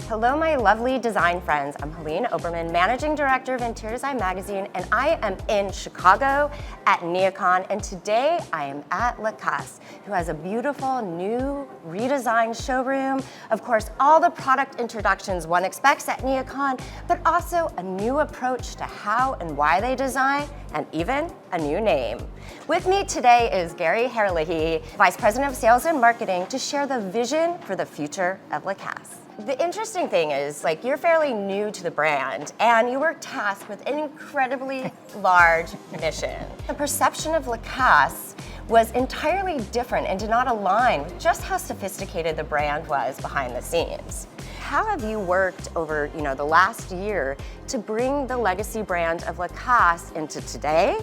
Hello, my lovely design friends. I'm Helene Oberman, Managing Director of Interior Design Magazine, and I am in Chicago at NeoCon, and today I am at Lacasse, who has a beautiful new redesigned showroom. Of course, all the product introductions one expects at NeoCon, but also a new approach to how and why they design, and even a new name. With me today is Gary Herlihy, Vice President of Sales and Marketing, to share the vision for the future of Lacasse. The interesting thing is, you're fairly new to the brand, and you were tasked with an incredibly large mission. The perception of Lacasse was entirely different and did not align with just how sophisticated the brand was behind the scenes. How have you worked over, the last year to bring the legacy brand of Lacasse into today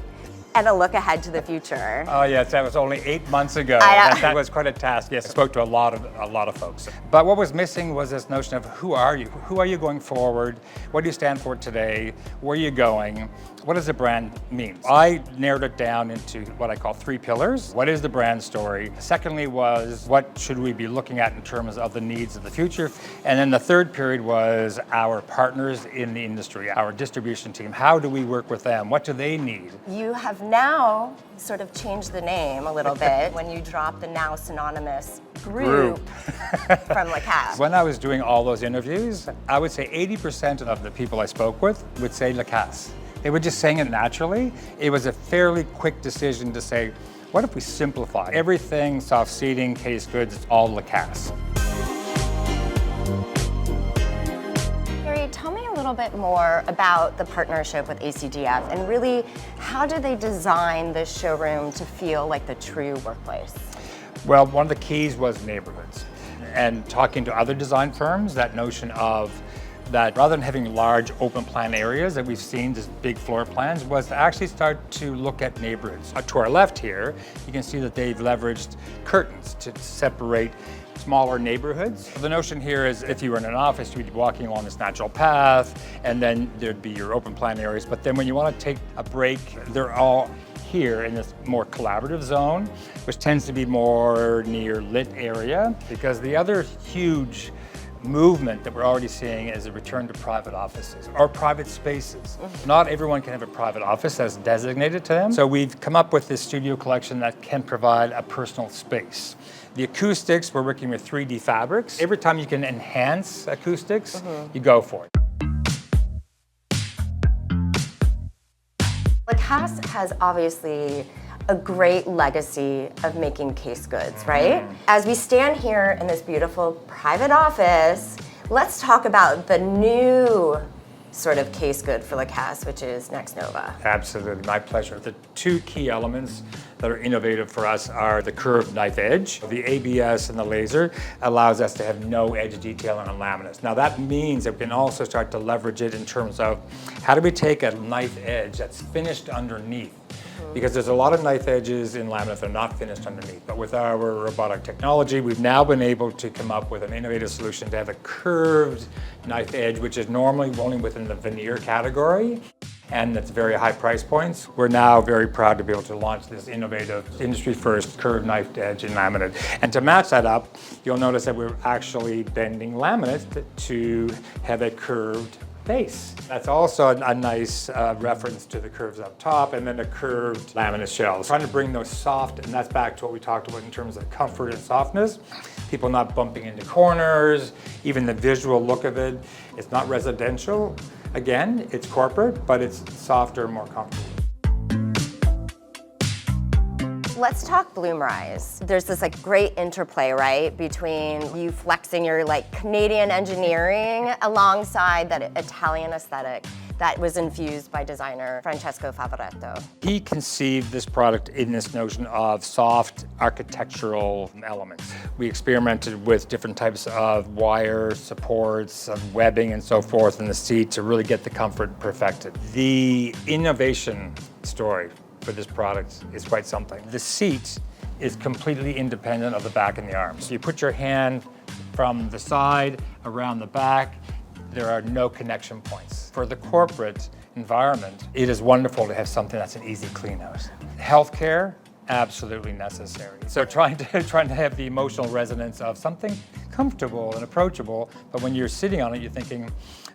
and a look ahead to the future? Oh yes, that was only 8 months ago. That was quite a task. Yes, I spoke to a lot of folks. But what was missing was this notion of who are you? Who are you going forward? What do you stand for today? Where are you going? What does the brand mean? I narrowed it down into what I call 3 pillars. What is the brand story? Secondly was, what should we be looking at in terms of the needs of the future? And then the third period was our partners in the industry, our distribution team. How do we work with them? What do they need? You have now sort of changed the name a little bit when you dropped the now synonymous group from Lacasse. When I was doing all those interviews, I would say 80% of the people I spoke with would say Lacasse. They were just saying it naturally. It was a fairly quick decision to say, what if we simplify everything, soft seating, case goods, it's all Lacasse. Gary, tell me a little bit more about the partnership with ACDF and really how do they design this showroom to feel like the true workplace? Well, one of the keys was neighborhoods. And talking to other design firms, that notion of that rather than having large open plan areas that we've seen, just big floor plans, was to actually start to look at neighborhoods. To our left here, you can see that they've leveraged curtains to separate smaller neighborhoods. The notion here is if you were in an office, you'd be walking along this natural path, and then there'd be your open plan areas. But then when you want to take a break, they're all here in this more collaborative zone, which tends to be more near lit area, because the other huge movement that we're already seeing is a return to private offices or private spaces. Not everyone can have a private office that's designated to them. So we've come up with this studio collection that can provide a personal space. The acoustics, we're working with 3D fabrics. Every time you can enhance acoustics, you go for it. Lacasse has obviously a great legacy of making case goods, right? As we stand here in this beautiful private office, let's talk about the new sort of case good for Lacasse, which is Next Nova. Absolutely, my pleasure. The 2 key elements that are innovative for us are the curved knife edge. The ABS and the laser allows us to have no edge detailing on laminates. Now that means that we can also start to leverage it in terms of how do we take a knife edge that's finished underneath. Because there's a lot of knife edges in laminate that are not finished underneath. But with our robotic technology, we've now been able to come up with an innovative solution to have a curved knife edge, which is normally only within the veneer category, and that's very high price points. We're now very proud to be able to launch this innovative, industry-first curved knife edge in laminate. And to match that up, you'll notice that we're actually bending laminate to have a curved base. That's also a nice reference to the curves up top and then the curved laminate shells. Trying to bring those soft, and that's back to what we talked about in terms of comfort and softness. People not bumping into corners, even the visual look of it. It's not residential. Again, it's corporate, but it's softer and more comfortable. Let's talk Bloomrise. There's this great interplay, right, between you flexing your Canadian engineering alongside that Italian aesthetic that was infused by designer Francesco Favoretto. He conceived this product in this notion of soft architectural elements. We experimented with different types of wire supports, webbing and so forth in the seat to really get the comfort perfected. The innovation story for this product is quite something. The seat is completely independent of the back and the arms. So you put your hand from the side around the back, there are no connection points. For the corporate environment, it is wonderful to have something that's an easy clean out. Healthcare, absolutely necessary. So trying to have the emotional resonance of something comfortable and approachable, but when you're sitting on it, you're thinking,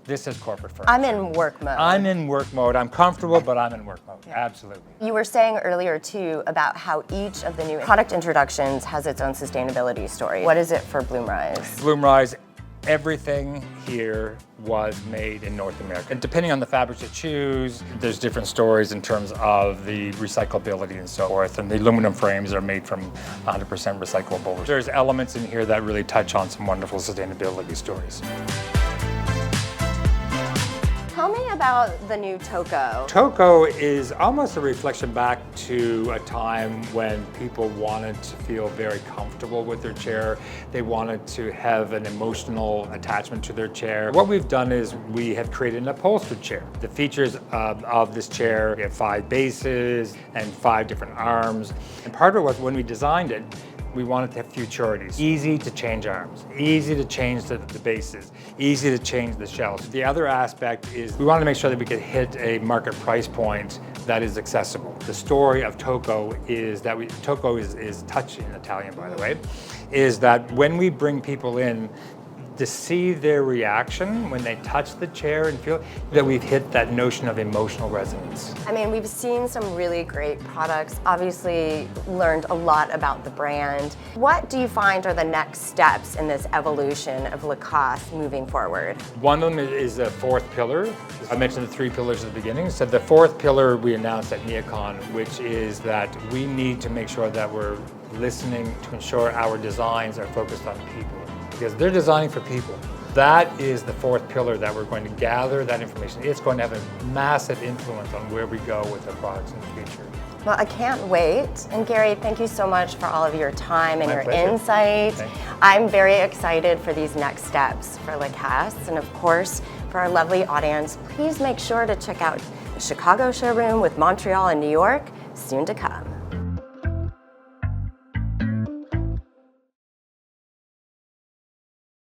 this is corporate furniture. I'm in work mode. I'm in work mode. I'm comfortable, but I'm in work mode. Absolutely. You were saying earlier too about how each of the new product introductions has its own sustainability story. What is it for Bloomrise? Bloomrise, everything here was made in North America. And depending on the fabrics you choose, there's different stories in terms of the recyclability and so forth. And the aluminum frames are made from 100% recyclable. There's elements in here that really touch on some wonderful sustainability stories. Tell me about the new Toco. Toco is almost a reflection back to a time when people wanted to feel very comfortable with their chair. They wanted to have an emotional attachment to their chair. What we've done is we have created an upholstered chair. The features of this chair, we have 5 bases and 5 different arms. And part of it was when we designed it, we wanted to have futurities. Easy to change arms, easy to change the bases, easy to change the shelves. The other aspect is we wanted to make sure that we could hit a market price point that is accessible. The story of Toco is that Toco is touch in Italian, by the way, is that when we bring people in, to see their reaction when they touch the chair and feel that we've hit that notion of emotional resonance. I mean, we've seen some really great products, obviously learned a lot about the brand. What do you find are the next steps in this evolution of Lacasse moving forward? One of them is a 4th pillar. I mentioned the 3 pillars at the beginning. So the 4th pillar we announced at NeoCon, which is that we need to make sure that we're listening to ensure our designs are focused on people, because they're designing for people. That is the 4th pillar that we're going to gather that information. It's going to have a massive influence on where we go with our products in the future. Well, I can't wait. And Gary, thank you so much for all of your time and My your pleasure. insight. Thank you. I'm very excited for these next steps for Lacasse. And of course, for our lovely audience, please make sure to check out the Chicago showroom with Montreal and New York soon to come.